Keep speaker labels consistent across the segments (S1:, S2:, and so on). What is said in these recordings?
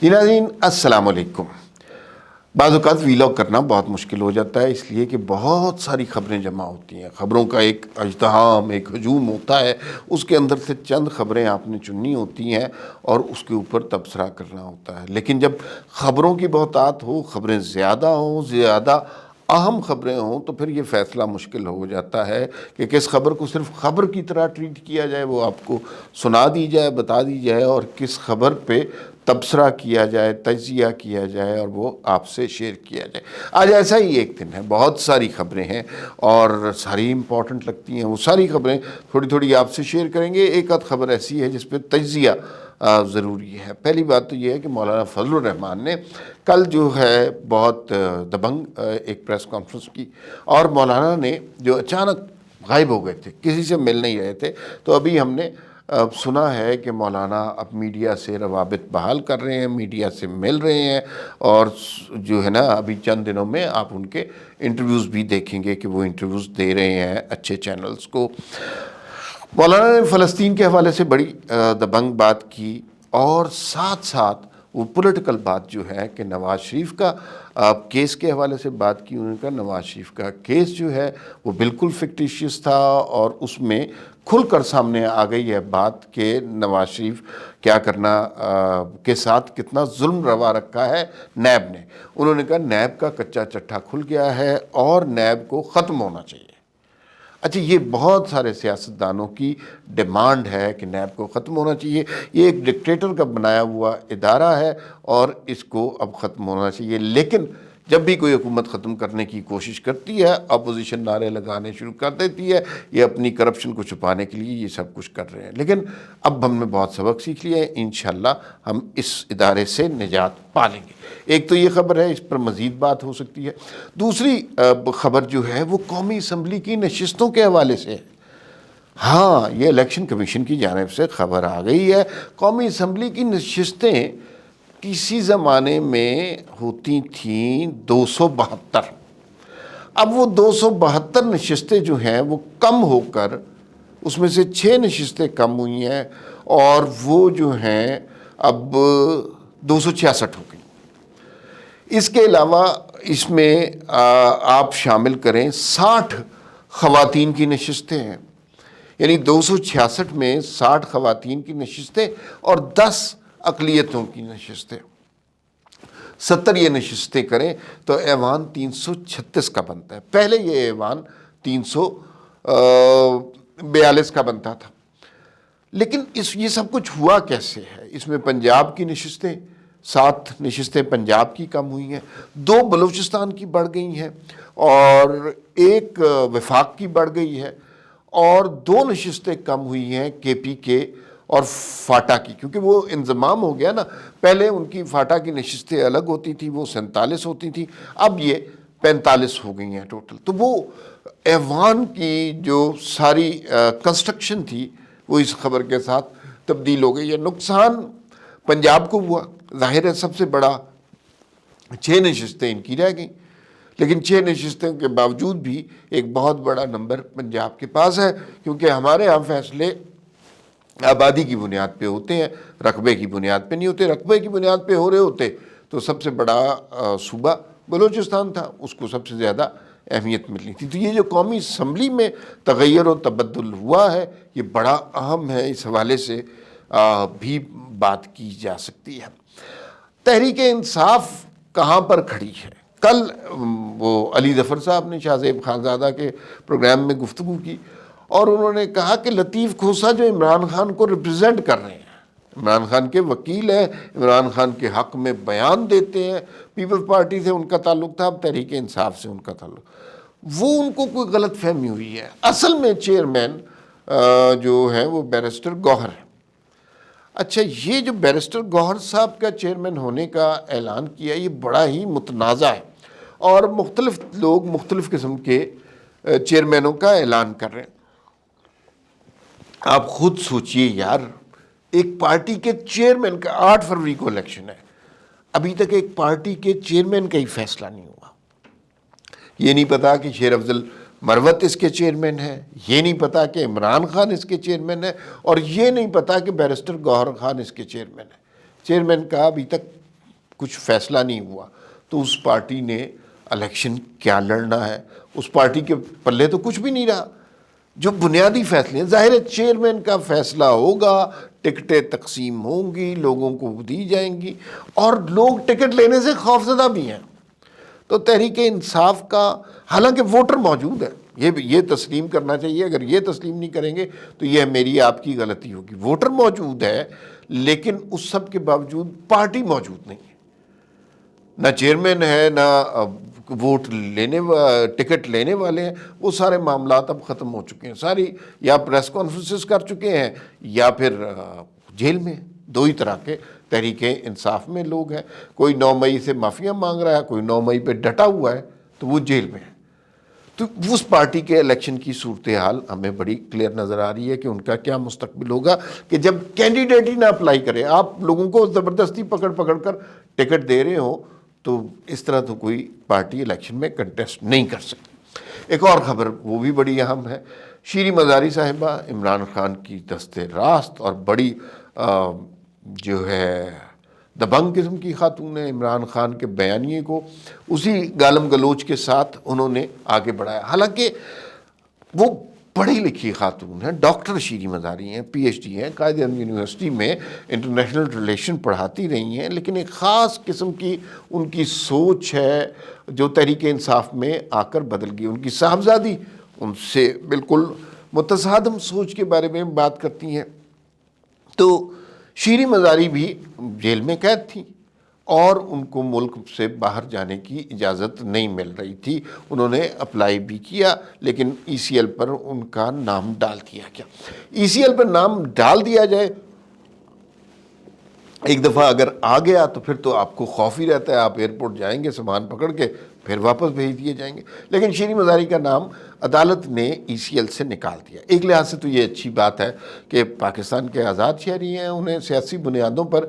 S1: جی ناظرین السلام علیکم۔ بعض اوقات ویلاگ کرنا بہت مشکل ہو جاتا ہے، اس لیے کہ بہت ساری خبریں جمع ہوتی ہیں، خبروں کا ایک اجتحام، ایک ہجوم ہوتا ہے، اس کے اندر سے چند خبریں آپ نے چننی ہوتی ہیں اور اس کے اوپر تبصرہ کرنا ہوتا ہے۔ لیکن جب خبروں کی بہتات ہو، خبریں زیادہ ہوں، زیادہ اہم خبریں ہوں، تو پھر یہ فیصلہ مشکل ہو جاتا ہے کہ کس خبر کو صرف خبر کی طرح ٹریٹ کیا جائے، وہ آپ کو سنا دی جائے، بتا دی جائے، اور کس خبر پہ تبصرہ کیا جائے، تجزیہ کیا جائے اور وہ آپ سے شیئر کیا جائے۔ آج ایسا ہی ایک دن ہے، بہت ساری خبریں ہیں اور ساری امپورٹنٹ لگتی ہیں، وہ ساری خبریں تھوڑی تھوڑی آپ سے شیئر کریں گے۔ ایک آدھ خبر ایسی ہے جس پہ تجزیہ ضروری ہے۔ پہلی بات تو یہ ہے کہ مولانا فضل الرحمان نے کل جو ہے بہت دبنگ ایک پریس کانفرنس کی، اور مولانا نے جو اچانک غائب ہو گئے تھے، کسی سے مل نہیں رہے تھے، تو ابھی ہم نے سنا ہے کہ مولانا اب میڈیا سے روابط بحال کر رہے ہیں، میڈیا سے مل رہے ہیں، اور جو ہے نا ابھی چند دنوں میں آپ ان کے انٹرویوز بھی دیکھیں گے کہ وہ انٹرویوز دے رہے ہیں اچھے چینلز کو۔ مولانا نے فلسطین کے حوالے سے بڑی دبنگ بات کی، اور ساتھ ساتھ وہ پولیٹیکل بات جو ہے کہ نواز شریف کا کیس کے حوالے سے بات کی۔ انہوں نے کہا نواز شریف کا کیس جو ہے وہ بالکل فکٹیشیس تھا، اور اس میں کھل کر سامنے آ گئی ہے بات کہ نواز شریف کیا کرنا کے ساتھ کتنا ظلم روا رکھا ہے نیب نے۔ انہوں نے کہا نیب کا کچا چٹھا کھل گیا ہے اور نیب کو ختم ہونا چاہیے۔ اچھا، یہ بہت سارے سیاستدانوں کی ڈیمانڈ ہے کہ نیب کو ختم ہونا چاہیے، یہ ایک ڈکٹیٹر کا بنایا ہوا ادارہ ہے اور اس کو اب ختم ہونا چاہیے۔ لیکن جب بھی کوئی حکومت ختم کرنے کی کوشش کرتی ہے، اپوزیشن نعرے لگانے شروع کر دیتی ہے، یہ اپنی کرپشن کو چھپانے کے لیے یہ سب کچھ کر رہے ہیں۔ لیکن اب ہم نے بہت سبق سیکھ لیا ہے، انشاءاللہ ہم اس ادارے سے نجات پا لیں گے۔ ایک تو یہ خبر ہے، اس پر مزید بات ہو سکتی ہے۔ دوسری خبر جو ہے وہ قومی اسمبلی کی نشستوں کے حوالے سے ہے۔ ہاں، یہ الیکشن کمیشن کی جانب سے خبر آ گئی ہے، قومی اسمبلی کی نشستیں کسی زمانے میں ہوتی تھیں 272، اب وہ 272 نشستیں جو ہیں وہ کم ہو کر اس میں سے 6 نشستیں کم ہوئی ہیں، اور وہ جو ہیں اب 266 ہو گئی۔ اس کے علاوہ اس میں آپ شامل کریں 60 خواتین کی نشستیں ہیں، یعنی 266 میں 60 خواتین کی نشستیں اور 10 اقلیتوں کی نشستیں، 70 یہ نشستیں کریں تو ایوان 336 کا بنتا ہے۔ پہلے یہ ایوان 342 کا بنتا تھا۔ لیکن یہ سب کچھ ہوا کیسے ہے؟ اس میں پنجاب کی نشستیں 7 نشستیں پنجاب کی کم ہوئی ہیں، 2 بلوچستان کی بڑھ گئی ہیں، اور 1 وفاق کی بڑھ گئی ہے، اور 2 نشستیں کم ہوئی ہیں کے پی کے اور فاٹا کی، کیونکہ وہ انضمام ہو گیا نا۔ پہلے ان کی فاٹا کی نشستیں الگ ہوتی تھی، وہ 47 ہوتی تھی، اب یہ 45 ہو گئی ہیں ٹوٹل۔ تو وہ ایوان کی جو ساری کنسٹرکشن تھی وہ اس خبر کے ساتھ تبدیل ہو گئی ہے۔ نقصان پنجاب کو ہوا، ظاہر ہے سب سے بڑا 6 نشستیں ان کی رہ گئیں، لیکن 6 نشستوں کے باوجود بھی ایک بہت بڑا نمبر پنجاب کے پاس ہے، کیونکہ ہمارے ہاں فیصلے آبادی کی بنیاد پہ ہوتے ہیں، رقبے کی بنیاد پہ نہیں ہوتے۔ رقبے کی بنیاد پہ ہو رہے ہوتے تو سب سے بڑا صوبہ بلوچستان تھا، اس کو سب سے زیادہ اہمیت ملنی تھی۔ تو یہ جو قومی اسمبلی میں تغیر و تبدل ہوا ہے یہ بڑا اہم ہے، اس حوالے سے بھی بات کی جا سکتی ہے۔ تحریک انصاف کہاں پر کھڑی ہے؟ کل وہ علی ظفر صاحب نے شاہ زیب خانزادہ کے پروگرام میں گفتگو کی، اور انہوں نے کہا کہ لطیف کھوسہ جو عمران خان کو ریپرزینٹ کر رہے ہیں، عمران خان کے وکیل ہیں، عمران خان کے حق میں بیان دیتے ہیں، پیپلز پارٹی سے ان کا تعلق تھا، اب تحریک انصاف سے ان کا تعلق، وہ ان کو کوئی غلط فہمی ہوئی ہے۔ اصل میں چیئرمین جو ہے وہ بیرسٹر گوہر ہے۔ اچھا، یہ جو بیرسٹر گوہر صاحب کا چیئرمین ہونے کا اعلان کیا یہ بڑا ہی متنازع ہے، اور مختلف لوگ مختلف قسم کے چیئرمینوں کا اعلان کر رہے ہیں۔ آپ خود سوچئے یار، ایک پارٹی کے چیئرمین کا 8 فروری کو الیکشن ہے، ابھی تک ایک پارٹی کے چیئرمین کا ہی فیصلہ نہیں ہوا۔ یہ نہیں پتا کہ شیر افضل مروت اس کے چیئرمین ہے، یہ نہیں پتا کہ عمران خان اس کے چیئرمین ہے، اور یہ نہیں پتا کہ بیرسٹر گوہر خان اس کے چیئرمین ہے۔ چیئرمین کا ابھی تک کچھ فیصلہ نہیں ہوا تو اس پارٹی نے الیکشن کیا لڑنا ہے؟ اس پارٹی کے پلے تو کچھ بھی نہیں رہا۔ جو بنیادی فیصلے ہیں، ظاہر ہے چیئرمین کا فیصلہ ہوگا، ٹکٹیں تقسیم ہوں گی، لوگوں کو دی جائیں گی، اور لوگ ٹکٹ لینے سے خوفزدہ بھی ہیں۔ تو تحریک انصاف کا، حالانکہ ووٹر موجود ہے، یہ تسلیم کرنا چاہیے، اگر یہ تسلیم نہیں کریں گے تو یہ میری آپ کی غلطی ہوگی۔ ووٹر موجود ہے لیکن اس سب کے باوجود پارٹی موجود نہیں ہے، نہ چیئرمین ہے، نہ ووٹ لینے ٹکٹ لینے والے ہیں۔ وہ سارے معاملات اب ختم ہو چکے ہیں، ساری یا پریس کانفرنسز کر چکے ہیں یا پھر جیل میں۔ دو ہی طرح کے تحریک انصاف میں لوگ ہیں، کوئی 9 مئی سے معافیاں مانگ رہا ہے، کوئی 9 مئی پہ ڈٹا ہوا ہے، تو وہ جیل میں ہے۔ تو اس پارٹی کے الیکشن کی صورتحال ہمیں بڑی کلیئر نظر آ رہی ہے کہ ان کا کیا مستقبل ہوگا، کہ جب کینڈیڈیٹ ہی نہ اپلائی کرے، آپ لوگوں کو زبردستی پکڑ پکڑ کر ٹکٹ دے رہے ہوں، تو اس طرح تو کوئی پارٹی الیکشن میں کنٹیسٹ نہیں کر سکتی۔ ایک اور خبر وہ بھی بڑی اہم ہے، شیریں مزاری صاحبہ عمران خان کی دست راست اور بڑی جو ہے دبنگ قسم کی خاتون ہے۔ عمران خان کے بیانیے کو اسی گالم گلوچ کے ساتھ انہوں نے آگے بڑھایا، حالانکہ وہ پڑھی لکھی خاتون ہیں، ڈاکٹر شیریں مزاری ہیں، پی ایچ ڈی ہیں، قائد اعظم یونیورسٹی میں انٹرنیشنل ریلیشن پڑھاتی رہی ہیں، لیکن ایک خاص قسم کی ان کی سوچ ہے جو تحریک انصاف میں آ کر بدل گئی۔ ان کی صاحبزادی ان سے بالکل متصادم سوچ کے بارے میں بات کرتی ہیں۔ تو شیریں مزاری بھی جیل میں قید تھیں اور ان کو ملک سے باہر جانے کی اجازت نہیں مل رہی تھی۔ انہوں نے اپلائی بھی کیا لیکن ای سی ایل پر ان کا نام ڈال دیا گیا۔ ای سی ایل پر نام ڈال دیا جائے، ایک دفعہ اگر آ گیا تو پھر تو آپ کو خوف ہی رہتا ہے، آپ ایئرپورٹ جائیں گے سامان پکڑ کے پھر واپس بھیج دیے جائیں گے، لیکن شیریں مزاری کا نام عدالت نے ای سی ایل سے نکال دیا۔ ایک لحاظ سے تو یہ اچھی بات ہے کہ پاکستان کے آزاد شہری ہیں، انہیں سیاسی بنیادوں پر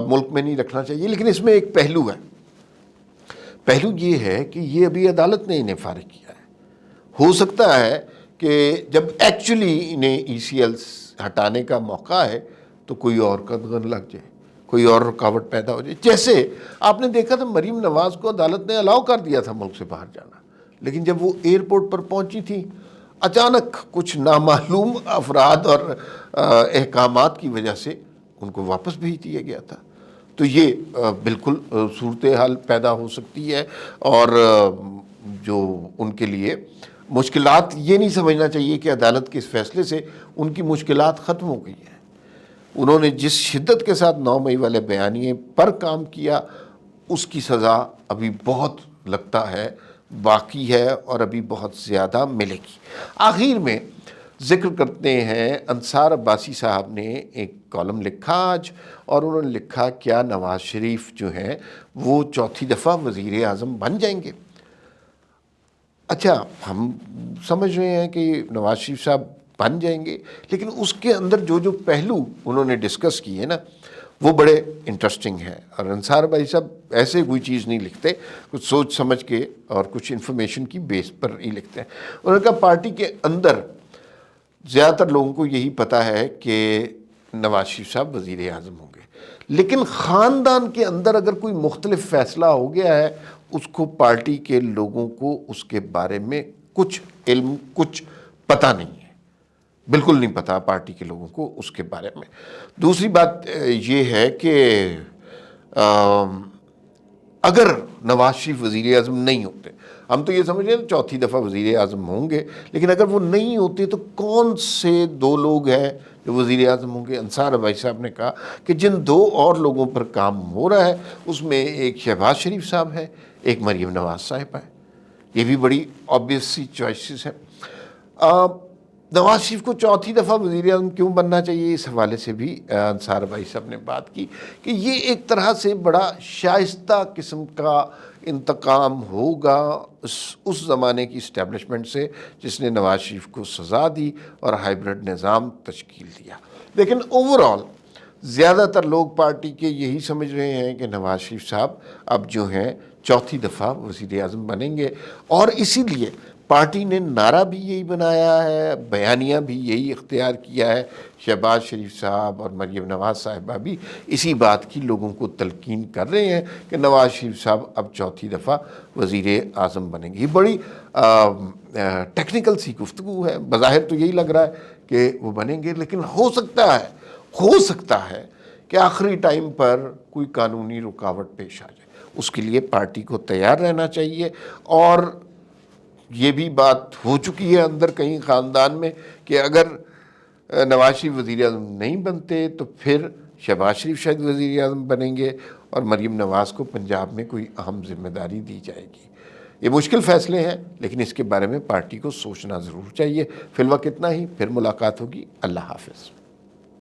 S1: ملک میں نہیں رکھنا چاہیے، لیکن اس میں ایک پہلو ہے۔ پہلو یہ ہے کہ یہ ابھی عدالت نے انہیں فارغ کیا ہے۔ ہو سکتا ہے کہ جب ایکچولی انہیں ای سی ایل ہٹانے کا موقع ہے تو کوئی اور قدغن لگ جائے، کوئی اور رکاوٹ پیدا ہو جائے۔ جیسے آپ نے دیکھا تھا مریم نواز کو عدالت نے الاؤ کر دیا تھا ملک سے باہر جانا، لیکن جب وہ ایئرپورٹ پر پہنچی تھی اچانک کچھ نامعلوم افراد اور احکامات کی وجہ سے ان کو واپس بھیج دیا گیا تھا۔ تو یہ بالکل صورتحال پیدا ہو سکتی ہے، اور جو ان کے لیے مشکلات، یہ نہیں سمجھنا چاہیے کہ عدالت کے اس فیصلے سے ان کی مشکلات ختم ہو گئی ہیں۔ انہوں نے جس شدت کے ساتھ 9 مئی والے بیانیے پر کام کیا، اس کی سزا ابھی بہت لگتا ہے باقی ہے اور ابھی بہت زیادہ ملے گی۔ آخر میں ذکر کرتے ہیں، انصار عباسی صاحب نے ایک کالم لکھا آج، اور انہوں نے لکھا کیا نواز شریف جو ہیں وہ چوتھی دفعہ وزیر اعظم بن جائیں گے؟ اچھا، ہم سمجھ رہے ہیں کہ نواز شریف صاحب بن جائیں گے، لیکن اس کے اندر جو پہلو انہوں نے ڈسکس کیے نا وہ بڑے انٹرسٹنگ ہیں، اور انصار بھائی صاحب ایسے کوئی چیز نہیں لکھتے، کچھ سوچ سمجھ کے اور کچھ انفارمیشن کی بیس پر ہی لکھتے ہیں۔ انہوں نے کہا پارٹی کے اندر زیادہ تر لوگوں کو یہی پتہ ہے کہ نواز شریف صاحب وزیر اعظم ہوں گے، لیکن خاندان کے اندر اگر کوئی مختلف فیصلہ ہو گیا ہے، اس کو پارٹی کے لوگوں کو اس کے بارے میں کچھ علم، کچھ پتہ نہیں ہے، بالکل نہیں پتہ پارٹی کے لوگوں کو اس کے بارے میں۔ دوسری بات یہ ہے کہ اگر نواز شریف وزیر اعظم نہیں ہوتے، ہم تو یہ سمجھ رہے ہیں چوتھی دفعہ وزیر اعظم ہوں گے، لیکن اگر وہ نہیں ہوتے تو کون سے 2 لوگ ہیں جو وزیر اعظم ہوں گے؟ انصار بھائی صاحب نے کہا کہ جن 2 اور لوگوں پر کام ہو رہا ہے اس میں ایک شہباز شریف صاحب ہے، ایک مریم نواز صاحب ہے۔ یہ بھی بڑی آبویس سی چوائسز ہیں۔ نواز شریف کو چوتھی دفعہ وزیر اعظم کیوں بننا چاہیے، اس حوالے سے بھی انصار بھائی صاحب نے بات کی کہ یہ ایک طرح سے بڑا شائستہ قسم کا انتقام ہوگا اس زمانے کی اسٹیبلشمنٹ سے جس نے نواز شریف کو سزا دی اور ہائیبرڈ نظام تشکیل دیا۔ لیکن اوورآل زیادہ تر لوگ پارٹی کے یہی سمجھ رہے ہیں کہ نواز شریف صاحب اب جو ہیں چوتھی دفعہ وزیر اعظم بنیں گے، اور اسی لیے پارٹی نے نعرہ بھی یہی بنایا ہے، بیانیہ بھی یہی اختیار کیا ہے، شہباز شریف صاحب اور مریم نواز صاحبہ بھی اسی بات کی لوگوں کو تلقین کر رہے ہیں کہ نواز شریف صاحب اب چوتھی دفعہ وزیر اعظم بنیں گے۔ یہ بڑی ٹیکنیکل سی گفتگو ہے، بظاہر تو یہی لگ رہا ہے کہ وہ بنیں گے، لیکن ہو سکتا ہے کہ آخری ٹائم پر کوئی قانونی رکاوٹ پیش آ جائے۔ اس کے لیے پارٹی کو تیار رہنا چاہیے، اور یہ بھی بات ہو چکی ہے اندر کہیں خاندان میں کہ اگر نواز شریف وزیر اعظم نہیں بنتے تو پھر شہباز شریف شاید وزیر اعظم بنیں گے اور مریم نواز کو پنجاب میں کوئی اہم ذمہ داری دی جائے گی۔ یہ مشکل فیصلے ہیں، لیکن اس کے بارے میں پارٹی کو سوچنا ضرور چاہیے۔ فی الوقت اتنا ہی، پھر ملاقات ہوگی۔ اللہ حافظ۔